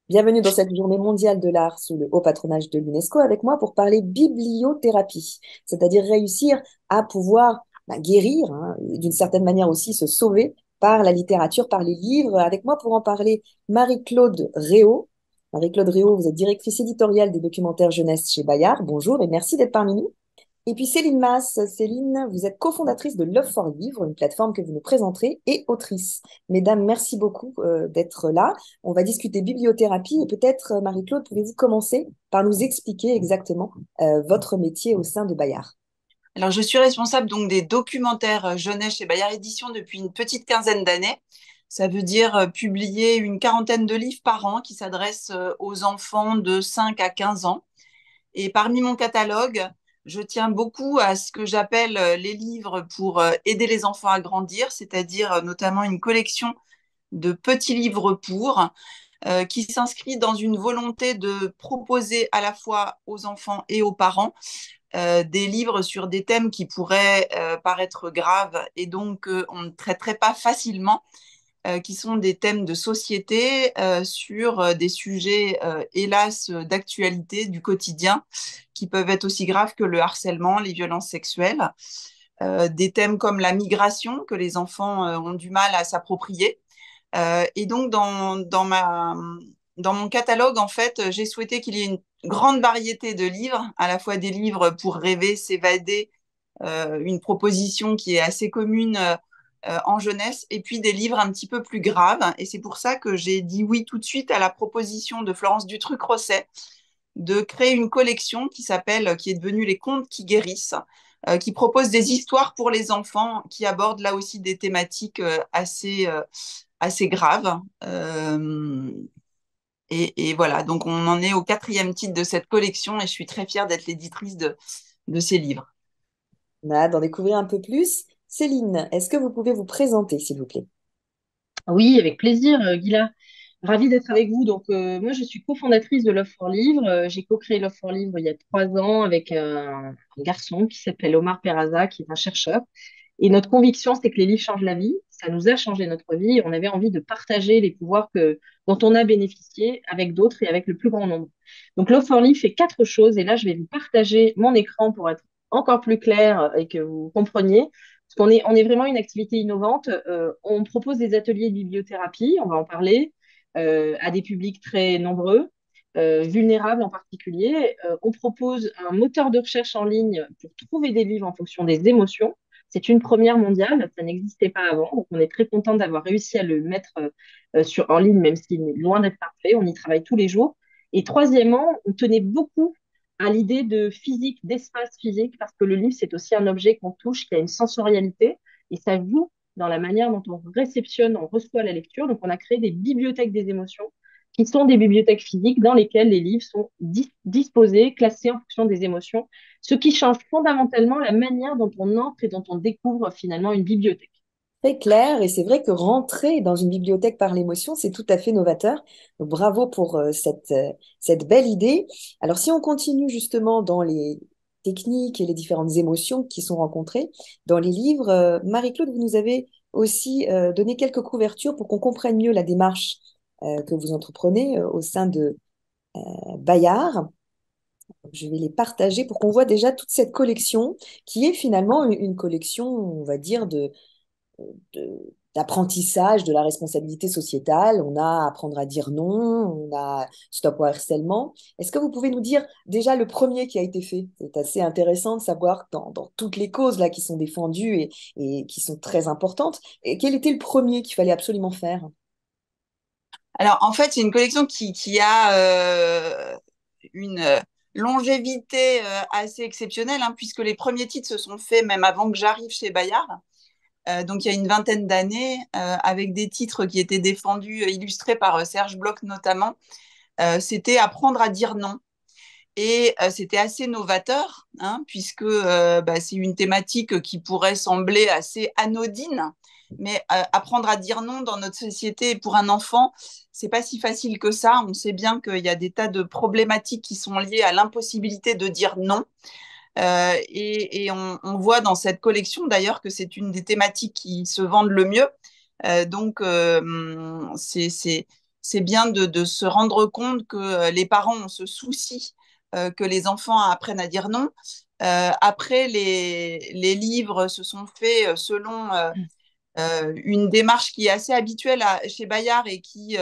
Bienvenue dans cette journée mondiale de l'art sous le haut patronage de l'UNESCO avec moi pour parler bibliothérapie, c'est-à-dire réussir à pouvoir guérir, hein, d'une certaine manière aussi se sauver par la littérature, par les livres. Avec moi pour en parler, Marie-Claude Réau. Marie-Claude Réau, vous êtes directrice éditoriale des documentaires jeunesse chez Bayard. Bonjour et merci d'être parmi nous. Et puis Céline Masse. Céline, vous êtes cofondatrice de Love for Livre, une plateforme que vous nous présenterez, et autrice. Mesdames, merci beaucoup d'être là. On va discuter bibliothérapie et peut-être, Marie-Claude, pouvez-vous commencer par nous expliquer exactement votre métier au sein de Bayard. Alors, je suis responsable donc des documentaires jeunesse chez Bayard Édition depuis une petite quinzaine d'années. Ça veut dire publier une quarantaine de livres par an qui s'adressent aux enfants de 5 à 15 ans. Et parmi mon catalogue, je tiens beaucoup à ce que j'appelle les livres pour aider les enfants à grandir, c'est-à-dire notamment une collection de petits livres pour, qui s'inscrit dans une volonté de proposer à la fois aux enfants et aux parents des livres sur des thèmes qui pourraient paraître graves et donc on ne traiterait pas facilement, qui sont des thèmes de société sur des sujets, hélas, d'actualité, du quotidien, qui peuvent être aussi graves que le harcèlement, les violences sexuelles. Des thèmes comme la migration, que les enfants ont du mal à s'approprier. Et donc, dans mon catalogue, en fait, j'ai souhaité qu'il y ait une grande variété de livres, à la fois des livres pour rêver, s'évader, une proposition qui est assez commune en jeunesse, et puis des livres un petit peu plus graves. Et c'est pour ça que j'ai dit oui tout de suite à la proposition de Florence Dutruc-Rosset de créer une collection qui est devenue Les Contes qui guérissent, qui propose des histoires pour les enfants, qui abordent là aussi des thématiques assez graves. Et voilà, donc on en est au quatrième titre de cette collection et je suis très fière d'être l'éditrice de ces livres. On a hâte d'en découvrir un peu plus. Céline, est-ce que vous pouvez vous présenter, s'il vous plaît? Oui, avec plaisir, Gila. Ravie d'être avec vous. Donc, moi, je suis cofondatrice de Love for Livre. J'ai co-créé Love for Livre il y a 3 ans avec un garçon qui s'appelle Omar Peraza, qui est un chercheur. Et notre conviction, c'est que les livres changent la vie. Ça nous a changé notre vie. On avait envie de partager les pouvoirs dont on a bénéficié avec d'autres et avec le plus grand nombre. Donc, Love for Livre fait 4 choses. Et là, je vais vous partager mon écran pour être encore plus clair et que vous compreniez. Parce on est vraiment une activité innovante. On propose des ateliers de bibliothérapie, on va en parler, à des publics très nombreux, vulnérables en particulier. On propose un moteur de recherche en ligne pour trouver des livres en fonction des émotions. C'est une première mondiale, ça n'existait pas avant. Donc, on est très content d'avoir réussi à le mettre en ligne, même s'il est loin d'être parfait. On y travaille tous les jours. Et troisièmement, on tenait beaucoup à l'idée de physique, d'espace physique, parce que le livre, c'est aussi un objet qu'on touche, qui a une sensorialité, et ça joue dans la manière dont on réceptionne, on reçoit la lecture. Donc, on a créé des bibliothèques des émotions, qui sont des bibliothèques physiques dans lesquelles les livres sont disposés, classés en fonction des émotions, ce qui change fondamentalement la manière dont on entre et dont on découvre finalement une bibliothèque. Très clair, et c'est vrai que rentrer dans une bibliothèque par l'émotion, c'est tout à fait novateur. Donc, bravo pour cette belle idée. Alors, si on continue justement dans les techniques et les différentes émotions qui sont rencontrées dans les livres, Marie-Claude, vous nous avez aussi donné quelques couvertures pour qu'on comprenne mieux la démarche que vous entreprenez au sein de Bayard. Je vais les partager pour qu'on voit déjà toute cette collection qui est finalement une collection, on va dire, d'apprentissage de la responsabilité sociétale. On a apprendre à dire non, on a stop au harcèlement. Est-ce que vous pouvez nous dire déjà le premier qui a été fait? C'est assez intéressant de savoir dans toutes les causes là qui sont défendues et qui sont très importantes. Et quel était le premier qu'il fallait absolument faire? Alors, en fait, c'est une collection qui a une longévité assez exceptionnelle, hein, puisque les premiers titres se sont faits même avant que j'arrive chez Bayard. Donc, il y a une vingtaine d'années, avec des titres qui étaient défendus, illustrés par Serge Bloch notamment. C'était apprendre à dire non. Et c'était assez novateur, hein, puisque c'est une thématique qui pourrait sembler assez anodine, mais apprendre à dire non dans notre société pour un enfant, c'est pas si facile que ça. On sait bien qu'il y a des tas de problématiques qui sont liées à l'impossibilité de dire non. Et on voit dans cette collection d'ailleurs que c'est une des thématiques qui se vendent le mieux. Donc, c'est bien de se rendre compte que les parents ont ce souci que les enfants apprennent à dire non. Après, les livres se sont faits selon une démarche qui est assez habituelle chez Bayard et qui,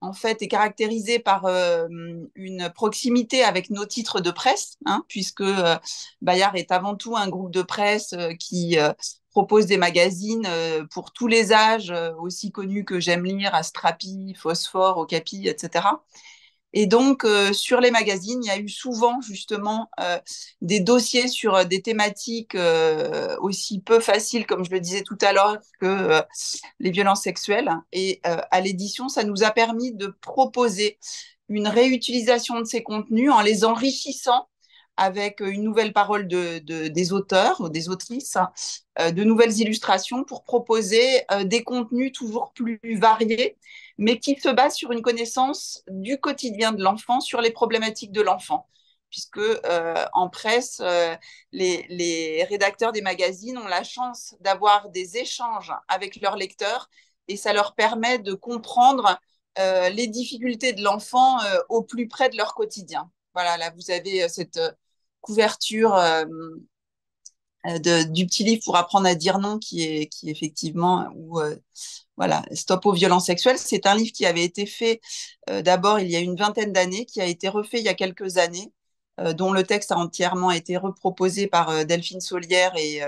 en fait, est caractérisée par une proximité avec nos titres de presse, hein, puisque Bayard est avant tout un groupe de presse qui propose des magazines pour tous les âges, aussi connus que J'aime lire, Astrapi, Phosphore, Okapi, etc. Et donc, sur les magazines, il y a eu souvent justement des dossiers sur des thématiques aussi peu faciles, comme je le disais tout à l'heure, que les violences sexuelles. Et à l'édition, ça nous a permis de proposer une réutilisation de ces contenus en les enrichissant avec une nouvelle parole des auteurs ou des autrices, de nouvelles illustrations pour proposer des contenus toujours plus variés, mais qui se basent sur une connaissance du quotidien de l'enfant, sur les problématiques de l'enfant. Puisque en presse, les rédacteurs des magazines ont la chance d'avoir des échanges avec leurs lecteurs et ça leur permet de comprendre les difficultés de l'enfant au plus près de leur quotidien. Voilà, là, vous avez cette couverture du petit livre pour apprendre à dire non, qui est effectivement, voilà, Stop aux violences sexuelles. C'est un livre qui avait été fait d'abord il y a une vingtaine d'années, qui a été refait il y a quelques années, dont le texte a entièrement été reproposé par Delphine Saulière et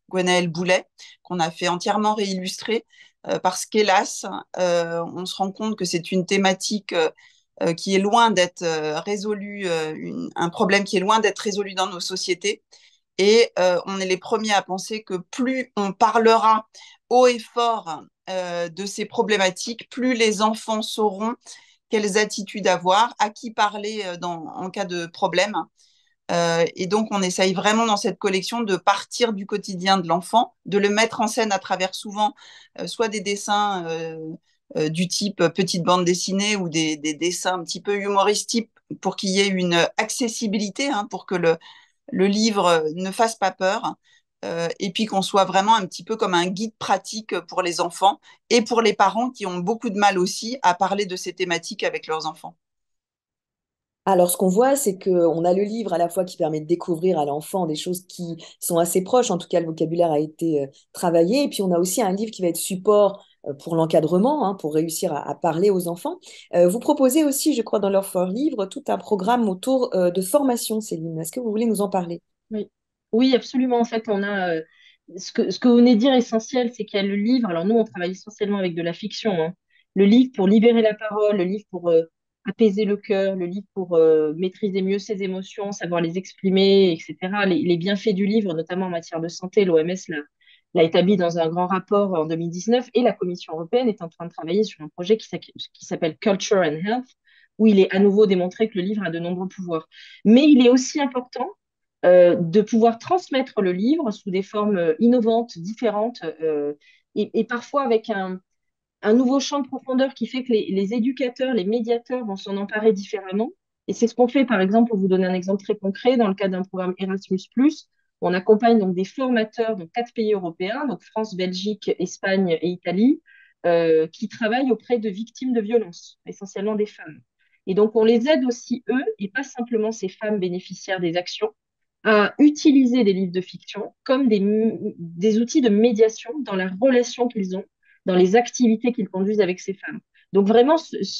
Gwenaëlle Boulet, qu'on a fait entièrement réillustrer, parce qu'hélas, on se rend compte que c'est une thématique qui est loin d'être résolue, un problème qui est loin d'être résolu dans nos sociétés. Et on est les premiers à penser que plus on parlera haut et fort de ces problématiques, plus les enfants sauront quelles attitudes avoir, à qui parler en cas de problème. Et donc, on essaye vraiment dans cette collection de partir du quotidien de l'enfant, de le mettre en scène à travers souvent soit des dessins du type petite bande dessinée ou des dessins un petit peu humoristiques pour qu'il y ait une accessibilité, hein, pour que le livre ne fasse pas peur, et puis qu'on soit vraiment un petit peu comme un guide pratique pour les enfants et pour les parents qui ont beaucoup de mal aussi à parler de ces thématiques avec leurs enfants. Alors, ce qu'on voit, c'est qu'on a le livre à la fois qui permet de découvrir à l'enfant des choses qui sont assez proches, en tout cas le vocabulaire a été travaillé, et puis on a aussi un livre qui va être support pour l'encadrement, hein, pour réussir à parler aux enfants. Vous proposez aussi, je crois, dans l'Offre Livre, tout un programme autour de formation, Céline. Est-ce que vous voulez nous en parler? Oui, oui, absolument. En fait, on a ce que vous venez de dire essentiel, c'est qu'il y a le livre. Alors nous, on travaille essentiellement avec de la fiction, hein. Le livre pour libérer la parole, le livre pour apaiser le cœur, le livre pour maîtriser mieux ses émotions, savoir les exprimer, etc. Les bienfaits du livre, notamment en matière de santé, l'OMS l'a établi dans un grand rapport en 2019 et la Commission européenne est en train de travailler sur un projet qui s'appelle Culture and Health, où il est à nouveau démontré que le livre a de nombreux pouvoirs. Mais il est aussi important de pouvoir transmettre le livre sous des formes innovantes, différentes, et parfois avec un nouveau champ de profondeur qui fait que les éducateurs, les médiateurs vont s'en emparer différemment. Et c'est ce qu'on fait, par exemple, pour vous donner un exemple très concret, dans le cadre d'un programme Erasmus+, on accompagne donc des formateurs de 4 pays européens, donc France, Belgique, Espagne et Italie, qui travaillent auprès de victimes de violences, essentiellement des femmes. Et donc, on les aide aussi, eux, et pas simplement ces femmes bénéficiaires des actions, à utiliser des livres de fiction comme des outils de médiation dans la relation qu'ils ont, dans les activités qu'ils conduisent avec ces femmes. Donc vraiment,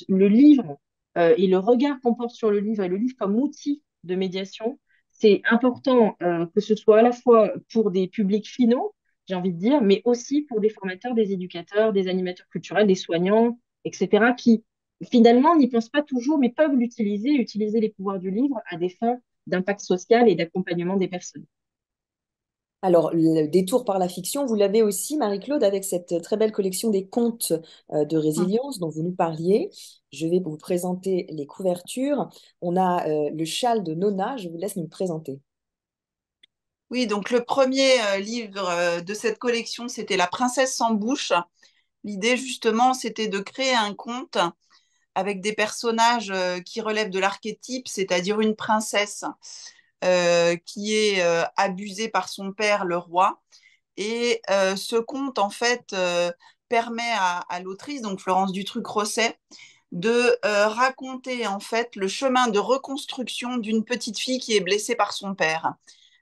le livre et le regard qu'on porte sur le livre et le livre comme outil de médiation, c'est important que ce soit à la fois pour des publics finaux, j'ai envie de dire, mais aussi pour des formateurs, des éducateurs, des animateurs culturels, des soignants, etc., qui finalement n'y pensent pas toujours, mais peuvent utiliser les pouvoirs du livre à des fins d'impact social et d'accompagnement des personnes. Alors, le détour par la fiction, vous l'avez aussi, Marie-Claude, avec cette très belle collection des contes de résilience dont vous nous parliez. Je vais vous présenter les couvertures. On a le châle de Nona, je vous laisse nous le présenter. Oui, donc le premier livre de cette collection, c'était La princesse sans bouche. L'idée, justement, c'était de créer un conte avec des personnages qui relèvent de l'archétype, c'est-à-dire une princesse qui est abusée par son père, le roi. Et ce conte, en fait, permet à l'autrice, donc Florence Dutruc-Rosset, de raconter en fait le chemin de reconstruction d'une petite fille qui est blessée par son père.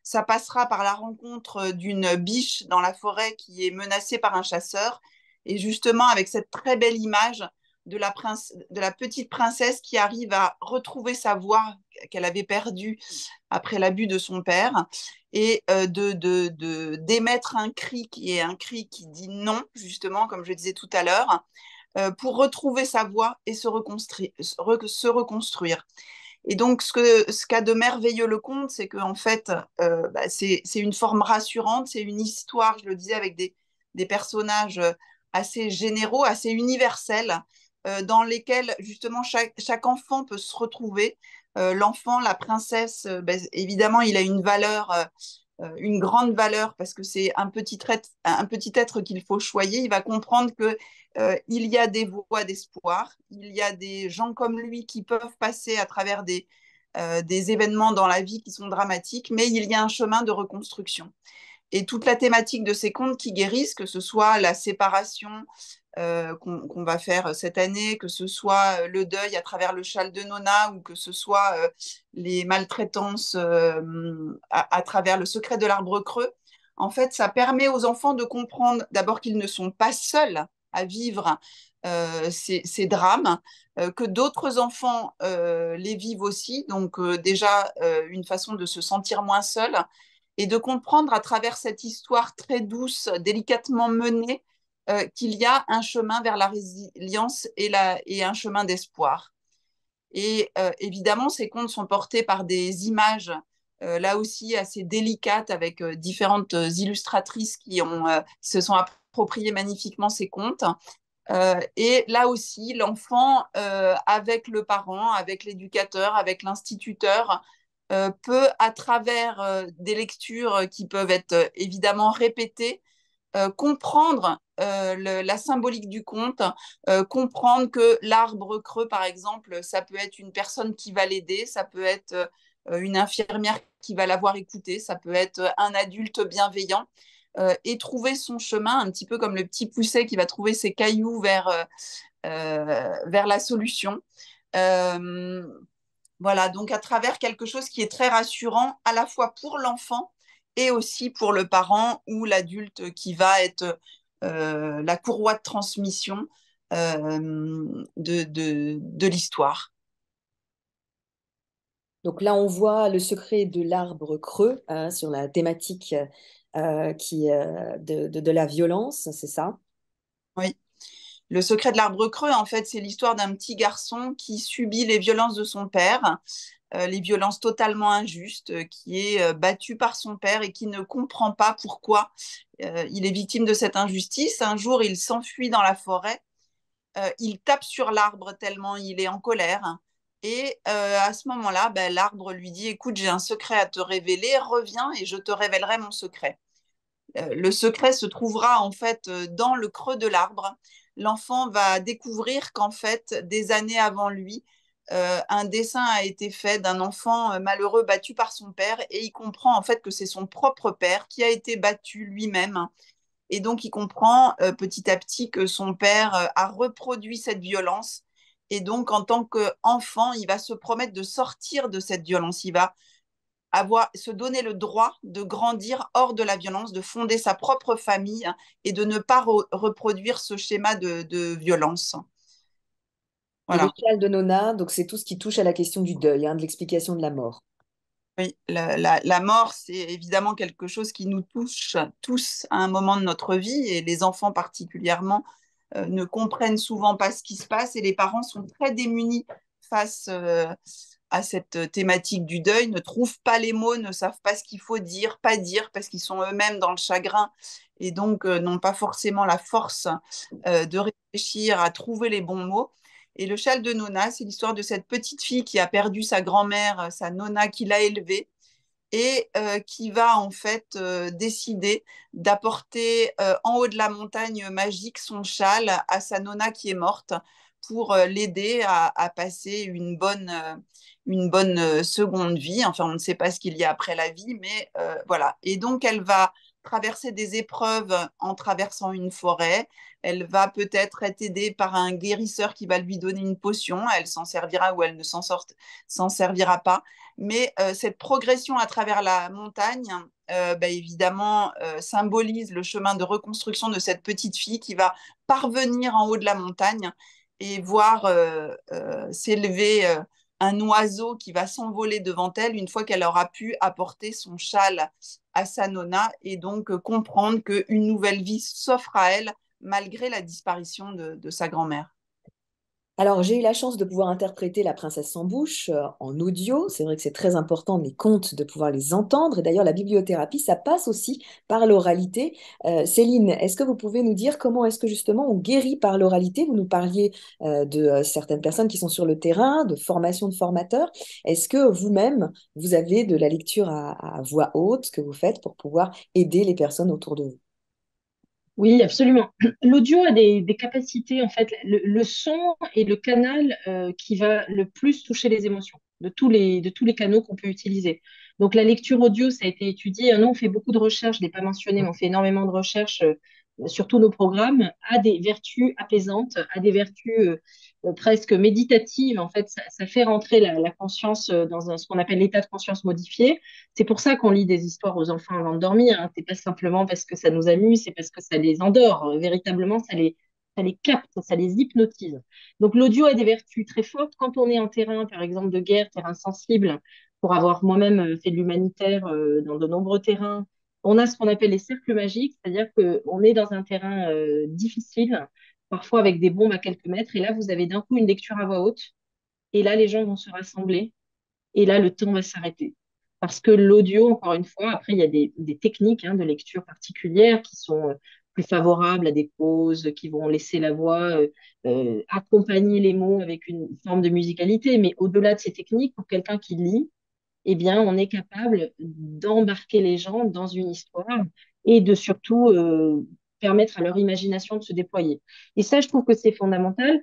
Ça passera par la rencontre d'une biche dans la forêt qui est menacée par un chasseur, et justement avec cette très belle image de la petite princesse qui arrive à retrouver sa voix qu'elle avait perdue après l'abus de son père, et d'émettre un cri qui est un cri qui dit non, justement, comme je disais tout à l'heure, pour retrouver sa voix et se reconstruire. Et donc, ce qu'a de merveilleux le conte, c'est qu'en fait, c'est une forme rassurante, c'est une histoire, je le disais, avec des personnages assez généraux, assez universels, dans lesquels justement chaque enfant peut se retrouver. L'enfant, la princesse, évidemment, il a une grande valeur parce que c'est un petit être qu'il faut choyer. Il va comprendre que il y a des voies d'espoir, il y a des gens comme lui qui peuvent passer à travers des événements dans la vie qui sont dramatiques, mais il y a un chemin de reconstruction. Et toute la thématique de ces contes qui guérissent, que ce soit la séparation qu'on va faire cette année, que ce soit le deuil à travers le châle de Nona, ou que ce soit les maltraitances à travers le secret de l'arbre creux, en fait, ça permet aux enfants de comprendre d'abord qu'ils ne sont pas seuls à vivre ces drames, que d'autres enfants les vivent aussi, donc déjà une façon de se sentir moins seul, et de comprendre à travers cette histoire très douce, délicatement menée, qu'il y a un chemin vers la résilience et un chemin d'espoir. Et évidemment, ces contes sont portés par des images, là aussi assez délicates, avec différentes illustratrices qui se sont appropriées magnifiquement ces contes. Et là aussi, l'enfant, avec le parent, avec l'éducateur, avec l'instituteur, peut, à travers des lectures qui peuvent être évidemment répétées, comprendre la symbolique du conte, comprendre que l'arbre creux, par exemple, ça peut être une personne qui va l'aider, ça peut être une infirmière qui va l'avoir écouté, ça peut être un adulte bienveillant, et trouver son chemin, un petit peu comme le petit pousset qui va trouver ses cailloux vers la solution. Euh, voilà, donc à travers quelque chose qui est très rassurant, à la fois pour l'enfant et aussi pour le parent ou l'adulte qui va être la courroie de transmission de l'histoire. Donc là, on voit le secret de l'arbre creux, hein, sur la thématique de la violence, c'est ça? Oui. Le secret de l'arbre creux, en fait, c'est l'histoire d'un petit garçon qui subit les violences de son père, les violences totalement injustes, qui est battu par son père et qui ne comprend pas pourquoi il est victime de cette injustice. Un jour, il s'enfuit dans la forêt, il tape sur l'arbre tellement il est en colère. Et à ce moment-là, ben, l'arbre lui dit, écoute, j'ai un secret à te révéler, reviens et je te révélerai mon secret. Le secret se trouvera en fait dans le creux de l'arbre. L'enfant va découvrir qu'en fait, des années avant lui, un dessin a été fait d'un enfant malheureux battu par son père, et il comprend en fait que c'est son propre père qui a été battu lui-même. Et donc, il comprend petit à petit que son père a reproduit cette violence. Et donc, en tant qu'enfant, il va se promettre de sortir de cette violence. Il va se donner le droit de grandir hors de la violence, de fonder sa propre famille et de ne pas reproduire ce schéma de violence. Et le Voilà. châle de Nona, donc c'est tout ce qui touche à la question du deuil, hein, de l'explication de la mort. Oui, la mort, c'est évidemment quelque chose qui nous touche tous à un moment de notre vie, et les enfants particulièrement ne comprennent souvent pas ce qui se passe, et les parents sont très démunis face à cette thématique du deuil, ne trouvent pas les mots, ne savent pas ce qu'il faut dire, pas dire, parce qu'ils sont eux-mêmes dans le chagrin, et donc n'ont pas forcément la force de réfléchir à trouver les bons mots. Et le châle de Nona, c'est l'histoire de cette petite fille qui a perdu sa grand-mère, sa Nona qui l'a élevée, et qui va en fait décider d'apporter en haut de la montagne magique son châle à sa Nona qui est morte, pour l'aider à passer une bonne seconde vie. Enfin, on ne sait pas ce qu'il y a après la vie, mais voilà. Et donc, elle va traverser des épreuves en traversant une forêt. Elle va peut-être être aidée par un guérisseur qui va lui donner une potion. Elle s'en servira ou elle ne s'en servira pas. Mais cette progression à travers la montagne, évidemment, symbolise le chemin de reconstruction de cette petite fille qui va parvenir en haut de la montagne et voir s'élever un oiseau qui va s'envoler devant elle une fois qu'elle aura pu apporter son châle à sa nonna et donc comprendre qu'une nouvelle vie s'offre à elle malgré la disparition de sa grand-mère. Alors, j'ai eu la chance de pouvoir interpréter La Princesse sans bouche en audio. C'est vrai que c'est très important, mes contes, de pouvoir les entendre. Et d'ailleurs, la bibliothérapie, ça passe aussi par l'oralité. Céline, est-ce que vous pouvez nous dire comment est-ce que justement on guérit par l'oralité? Vous nous parliez de certaines personnes qui sont sur le terrain, de formation de formateurs. Est-ce que vous-même, vous avez de la lecture à voix haute que vous faites pour pouvoir aider les personnes autour de vous? Oui, absolument. L'audio a des capacités, en fait, le son est le canal qui va le plus toucher les émotions de tous les canaux qu'on peut utiliser. Donc la lecture audio, ça a été étudié. Nous, on fait beaucoup de recherches, je ne l'ai pas mentionné, mais on fait énormément de recherches sur tous nos programmes, a des vertus apaisantes, a des vertus presque méditatives. En fait, ça fait rentrer la conscience dans ce qu'on appelle l'état de conscience modifié. C'est pour ça qu'on lit des histoires aux enfants avant de dormir. Hein. C'est pas simplement parce que ça nous amuse, c'est parce que ça les endort. Véritablement, ça les capte, ça les hypnotise. Donc l'audio a des vertus très fortes. Quand on est en terrain, par exemple, de guerre, terrain sensible, pour avoir moi-même fait de l'humanitaire dans de nombreux terrains, on a ce qu'on appelle les cercles magiques, c'est-à-dire qu'on est dans un terrain difficile, parfois avec des bombes à quelques mètres, et là, vous avez d'un coup une lecture à voix haute, et là, les gens vont se rassembler, et là, le temps va s'arrêter. Parce que l'audio, encore une fois, après, il y a des techniques de lecture particulières qui sont plus favorables à des pauses, qui vont laisser la voix accompagner les mots avec une forme de musicalité. Mais au-delà de ces techniques, pour quelqu'un qui lit, eh bien, on est capable d'embarquer les gens dans une histoire et de surtout permettre à leur imagination de se déployer. Et ça, je trouve que c'est fondamental.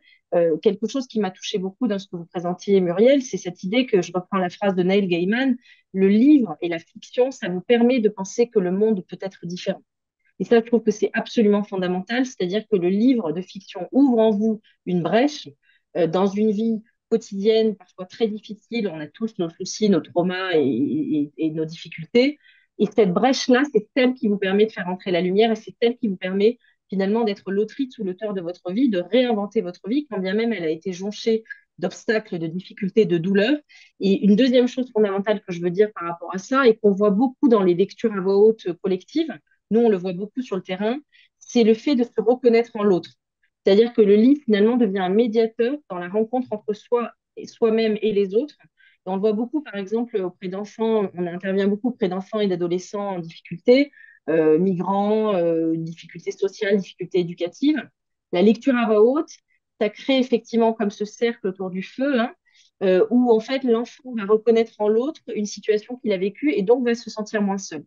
Quelque chose qui m'a touché beaucoup dans ce que vous présentiez, Muriel, c'est cette idée que je reprends la phrase de Neil Gaiman, le livre et la fiction, ça vous permet de penser que le monde peut être différent. Et ça, je trouve que c'est absolument fondamental, c'est-à-dire que le livre de fiction ouvre en vous une brèche dans une vie quotidienne, parfois très difficile. On a tous nos soucis, nos traumas et nos difficultés. Et cette brèche-là, c'est celle qui vous permet de faire entrer la lumière et c'est celle qui vous permet finalement d'être l'autrice ou l'auteur de votre vie, de réinventer votre vie, quand bien même elle a été jonchée d'obstacles, de difficultés, de douleurs. Et une deuxième chose fondamentale que je veux dire par rapport à ça, et qu'on voit beaucoup dans les lectures à voix haute collectives, nous on le voit beaucoup sur le terrain, c'est le fait de se reconnaître en l'autre. C'est-à-dire que le livre, finalement, devient un médiateur dans la rencontre entre soi et soi-même et les autres. Et on le voit beaucoup, par exemple, auprès d'enfants, on intervient beaucoup auprès d'enfants et d'adolescents en difficulté, migrants, difficultés sociales, difficultés éducatives. La lecture à voix haute, ça crée effectivement comme ce cercle autour du feu, où en fait l'enfant va reconnaître en l'autre une situation qu'il a vécue et donc va se sentir moins seul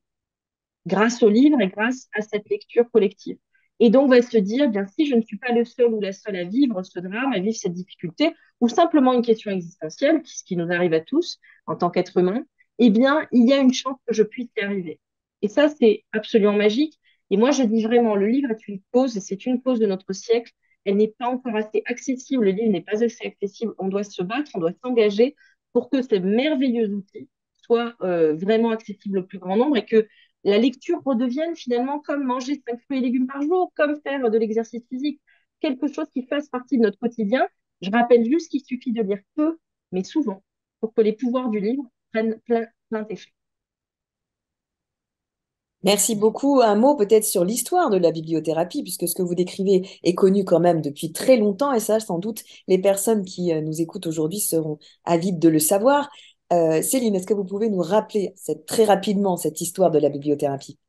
grâce au livre et grâce à cette lecture collective. Et donc, on va se dire, bien, si je ne suis pas le seul ou la seule à vivre ce drame, à vivre cette difficulté, ou simplement une question existentielle, ce qui nous arrive à tous en tant qu'être humain, eh bien, il y a une chance que je puisse y arriver. Et ça, c'est absolument magique. Et moi, je dis vraiment, le livre est une cause, et c'est une cause de notre siècle. Elle n'est pas encore assez accessible, le livre n'est pas assez accessible. On doit se battre, on doit s'engager pour que ces merveilleux outils soient vraiment accessibles au plus grand nombre et que la lecture redevienne finalement comme manger 5 fruits et légumes par jour, comme faire de l'exercice physique, quelque chose qui fasse partie de notre quotidien. Je rappelle juste qu'il suffit de lire peu, mais souvent, pour que les pouvoirs du livre prennent plein effet. Merci beaucoup. Un mot peut-être sur l'histoire de la bibliothérapie, puisque ce que vous décrivez est connu quand même depuis très longtemps, et ça, sans doute, les personnes qui nous écoutent aujourd'hui seront avides de le savoir. Céline, est-ce que vous pouvez nous rappeler très rapidement cette histoire de la bibliothérapie?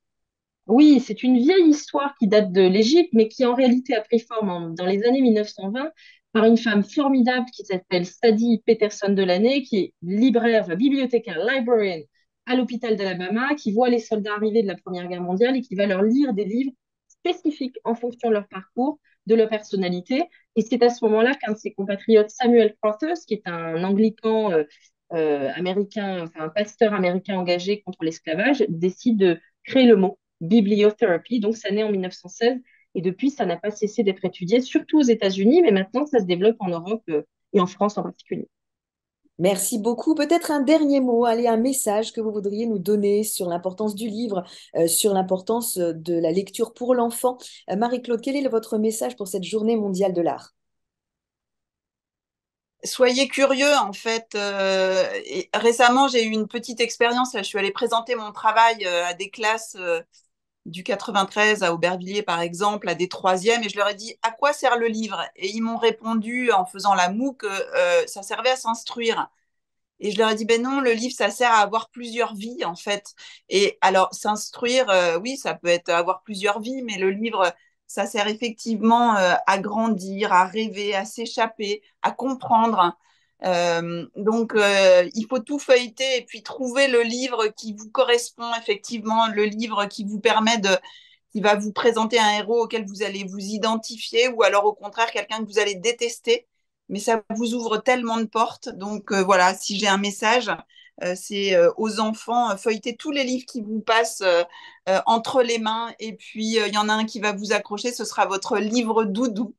Oui, c'est une vieille histoire qui date de l'Égypte, mais qui en réalité a pris forme dans les années 1920 par une femme formidable qui s'appelle Sadie Peterson Delaney, qui est libraire, enfin, bibliothécaire, librarian à l'hôpital d'Alabama, qui voit les soldats arriver de la Première Guerre mondiale et qui va leur lire des livres spécifiques en fonction de leur parcours, de leur personnalité. Et c'est à ce moment-là qu'un de ses compatriotes, Samuel Crothers, qui est un anglican américain, enfin un pasteur américain engagé contre l'esclavage, décide de créer le mot bibliotherapy. Donc, ça naît en 1916 et depuis, ça n'a pas cessé d'être étudié, surtout aux États-Unis, mais maintenant, ça se développe en Europe et en France en particulier. Merci beaucoup. Peut-être un dernier mot, allez, un message que vous voudriez nous donner sur l'importance du livre, sur l'importance de la lecture pour l'enfant. Marie-Claude, quel est votre message pour cette journée mondiale de l'art? Soyez curieux, en fait. Et récemment, j'ai eu une petite expérience. Je suis allée présenter mon travail à des classes du 93 à Aubervilliers, par exemple, à des troisièmes, et je leur ai dit à quoi sert le livre? Et ils m'ont répondu en faisant la moue que ça servait à s'instruire. Et je leur ai dit, ben non, le livre, ça sert à avoir plusieurs vies, en fait. Et alors, s'instruire, oui, ça peut être avoir plusieurs vies, mais le livre, ça sert effectivement à grandir, à rêver, à s'échapper, à comprendre. Donc, il faut tout feuilleter et puis trouver le livre qui vous correspond, effectivement, le livre qui vous permet qui va vous présenter un héros auquel vous allez vous identifier, ou alors au contraire, quelqu'un que vous allez détester, mais ça vous ouvre tellement de portes. Donc voilà, si j'ai un message, c'est aux enfants, feuilletez tous les livres qui vous passent entre les mains, et puis il y en a un qui va vous accrocher, ce sera votre livre doudou.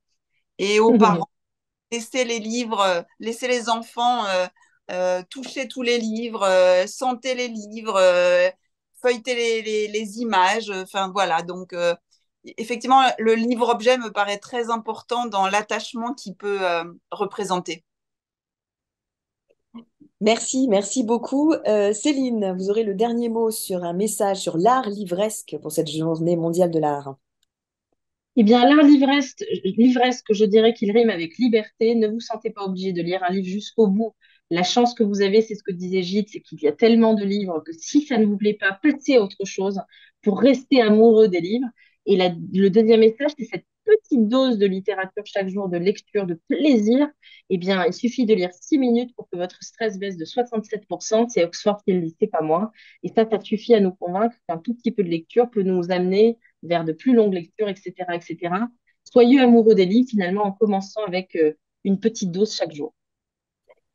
Et aux parents, laissez les livres, laissez les enfants toucher tous les livres, sentez les livres, feuilletez les images. Enfin voilà, donc effectivement, le livre-objet me paraît très important dans l'attachement qu'il peut représenter. Merci, merci beaucoup. Céline, vous aurez le dernier mot sur un message sur l'art livresque pour cette journée mondiale de l'art. Eh bien, l'art livresque, je dirais qu'il rime avec liberté. Ne vous sentez pas obligé de lire un livre jusqu'au bout. La chance que vous avez, c'est ce que disait Gide, c'est qu'il y a tellement de livres que si ça ne vous plaît pas, passez à autre chose pour rester amoureux des livres. Et le deuxième message, c'est cette petite dose de littérature chaque jour, de lecture, de plaisir. Eh bien, il suffit de lire 6 minutes pour que votre stress baisse de 67%. C'est Oxford qui le dit, c'est pas moi. Et ça suffit à nous convaincre qu'un tout petit peu de lecture peut nous amener vers de plus longues lectures, etc., etc. Soyez amoureux des livres, finalement, en commençant avec une petite dose chaque jour.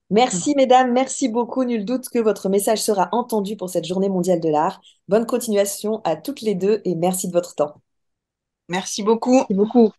Merci, mesdames, merci beaucoup. Nul doute que votre message sera entendu pour cette journée mondiale de l'art. Bonne continuation à toutes les deux et merci de votre temps. Merci beaucoup. Merci beaucoup.